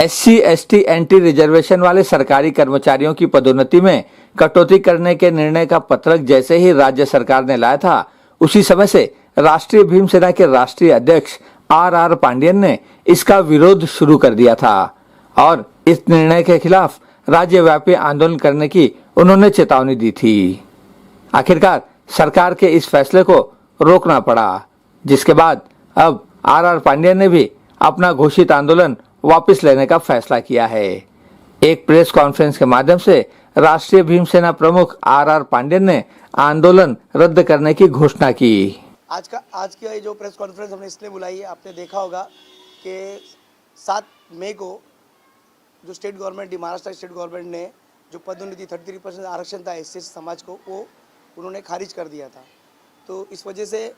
SC, ST, anti reservation वाले सरकारी कर्मचारियों की पदोन्नति में कटौती करने के निर्णय का पत्रक जैसे ही राज्य सरकार ने लाया था, उसी समय से राष्ट्रीय भीम सेना के राष्ट्रीय अध्यक्ष RR पांडियन ने इसका विरोध शुरू कर दिया था और इस निर्णय के खिलाफ राज्यव्यापी आंदोलन करने की उन्होंने चेतावनी दी थी। आखिरकार सरकार के इस फैसले को रोकना पड़ा, जिसके बाद अब RR पांडियन ने भी अपना घोषित आंदोलन वापस लेने का फैसला किया है। एक प्रेस कॉन्फ्रेंस के माध्यम से राष्ट्रीय भीम सेना प्रमुख RR पांडियन ने आंदोलन रद्द करने की घोषणा की। आज की जो प्रेस कॉन्फ्रेंस हमने इसलिए बुलाई है, आपने देखा होगा कि 7 मई को जो state government, Maharashtra state government ने जो पदोन्नति 33% आरक्षण था SC समाज को, वो उन्होंने खारिज कर दिया था। तो इस वजह से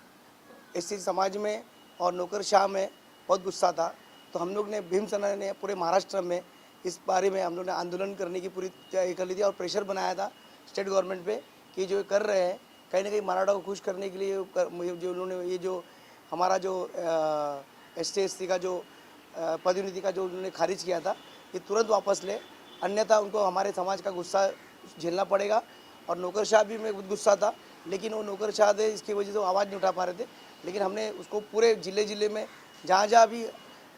SC समाज में और नौकरशाह में बहुत गुस्सा था। तो हम लोग ने भीम सेना ने पूरे महाराष्ट्र में इस बारे में हम लोग ने आंदोलन करने की पूरी तैयारी कर ली थी और प्रेशर बनाया था स्टेट गवर्नमेंट पे कि जो कर रहे हैं कहीं ना कहीं मराठा को खुश करने के लिए जो उन्होंने ये जो हमारा जो SC ST का जो पदोन्नति का जो उन्होंने खारिज किया था, ये तुरंत वापस ले, अन्यथा उनको हमारे समाज का गुस्सा झेलना पड़ेगा। और नौकरशाह भी में गुस्सा था, लेकिन वो नौकरशाह थे, इसकी वजह से वो आवाज़ नहीं उठा पा रहे थे। लेकिन हमने उसको पूरे ज़िले में जहाँ भी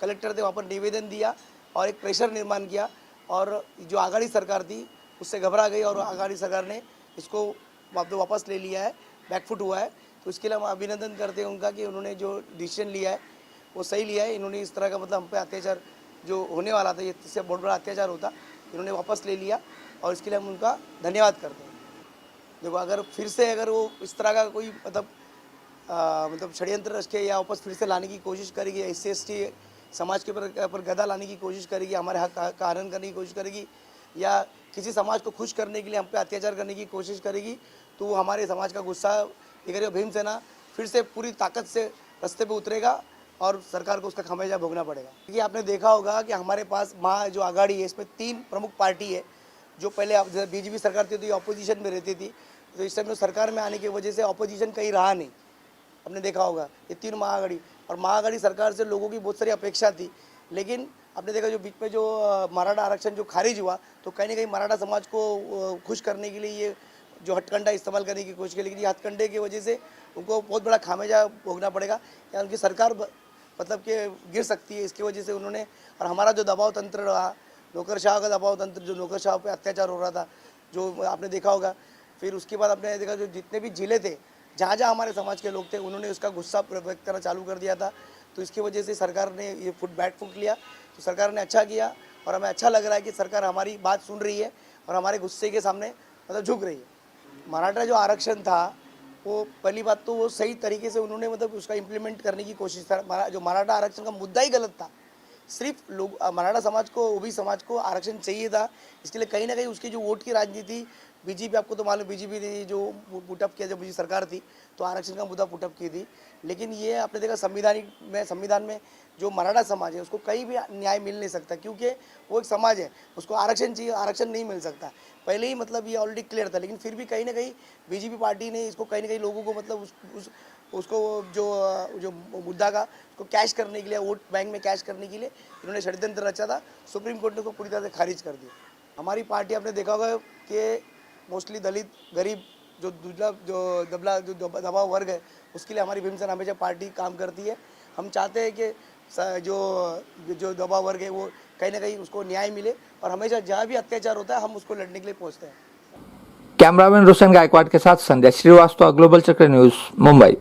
कलेक्टर थे वहाँ पर निवेदन दिया और एक प्रेशर निर्माण किया और जो आघाड़ी सरकार थी उससे घबरा गई और आघाड़ी सरकार ने इसको वापस ले लिया है, बैकफुट हुआ है। तो इसके लिए हम अभिनंदन करते हैं उनका कि उन्होंने जो डिसीजन लिया है वो सही लिया है। इन्होंने इस तरह का मतलब हम पे अत्याचार जो होने वाला था, इससे बहुत बड़ा अत्याचार होता, इन्होंने वापस ले लिया और इसके लिए हम उनका धन्यवाद करते हैं। देखो, अगर फिर से अगर वो इस तरह का कोई मतलब षड्यंत्र रच के या वापस फिर से लाने की कोशिश करेगी, SC ST समाज के पर गदा लाने की कोशिश करेगी, हमारे हक का हनन करने की कोशिश करेगी या किसी समाज को खुश करने के लिए हम पे अत्याचार करने की कोशिश करेगी, तो वो हमारे समाज का गुस्सा लेकर भीम सेना फिर से पूरी ताकत से रास्ते पे उतरेगा और सरकार को उसका खामियाजा भोगना पड़ेगा। क्योंकि आपने देखा होगा कि हमारे पास जो आघाड़ी है, इसमें 3 प्रमुख पार्टी है। जो पहले BJP सरकार थी तो ये अपोजिशन में रहती थी, तो इस समय सरकार में आने की वजह से अपोजिशन कहीं रहा नहीं। आपने देखा होगा ये 3 महाआघाड़ी, और महाआघाड़ी सरकार से लोगों की बहुत सारी अपेक्षा थी, लेकिन आपने देखा जो बीच में जो मराठा आरक्षण जो खारिज हुआ, तो कहीं ना कहीं मराठा समाज को खुश करने के लिए ये जो हथकंडा इस्तेमाल करने की कोशिश की, लेकिन ये हथकंडे की वजह से उनको बहुत बड़ा खामियाजा भोगना पड़ेगा या उनकी सरकार मतलब कि गिर सकती है। इसकी वजह से उन्होंने, और हमारा जो दबाव तंत्र रहा, नौकरशाह का दबाव तंत्र, जो नौकरशाह पे अत्याचार हो रहा था, जो आपने देखा होगा। फिर उसके बाद आपने देखा जो जितने भी जिले थे जहाँ हमारे समाज के लोग थे, उन्होंने उसका गुस्सा व्यक्त करना चालू कर दिया था। तो इसकी वजह से सरकार ने ये बैकफुट लिया। तो सरकार ने अच्छा किया और हमें अच्छा लग रहा है कि सरकार हमारी बात सुन रही है और हमारे गुस्से के सामने मतलब झुक रही है। मराठा जो आरक्षण था, वो पहली बात तो वो सही तरीके से उन्होंने मतलब उसका इम्प्लीमेंट करने की कोशिश था। जो मराठा आरक्षण का मुद्दा ही गलत था, सिर्फ लोग मराठा समाज को, OBC समाज को आरक्षण चाहिए था। इसके लिए कहीं ना कहीं उसकी जो वोट की राजनीति, BJP, आपको तो मालूम, BJP ने जो पुटअप किया, जब सरकार थी तो आरक्षण का मुद्दा पुटअप की थी। लेकिन ये आपने देखा संविधान में जो मराठा समाज है उसको कहीं भी न्याय मिल नहीं सकता, क्योंकि वो एक समाज है, उसको आरक्षण चाहिए, आरक्षण नहीं मिल सकता। पहले ही मतलब ये ऑलरेडी क्लियर था, लेकिन फिर भी कहीं ना कहीं BJP पार्टी ने इसको कहीं ना कहीं लोगों को मतलब उसको जो मुद्दा का उसको कैश करने के लिए, वोट बैंक में कैश करने के लिए इन्होंने षड्यंत्र रचा था। सुप्रीम कोर्ट ने उसको पूरी तरह से खारिज कर दिया। हमारी पार्टी, आपने देखा होगा कि मोस्टली दलित, गरीब, जो दबाव वर्ग है, उसके लिए हमारी भीम सेना हमेशा पार्टी काम करती है। हम चाहते हैं कि जो दबाव वर्ग है वो कहीं ना कहीं उसको न्याय मिले और हमेशा जहाँ भी अत्याचार होता है हम उसको लड़ने के लिए पहुँचते हैं। कैमरामैन रोशन गायकवाड के साथ संजय श्रीवास्तव, ग्लोबल चक्र न्यूज, मुंबई।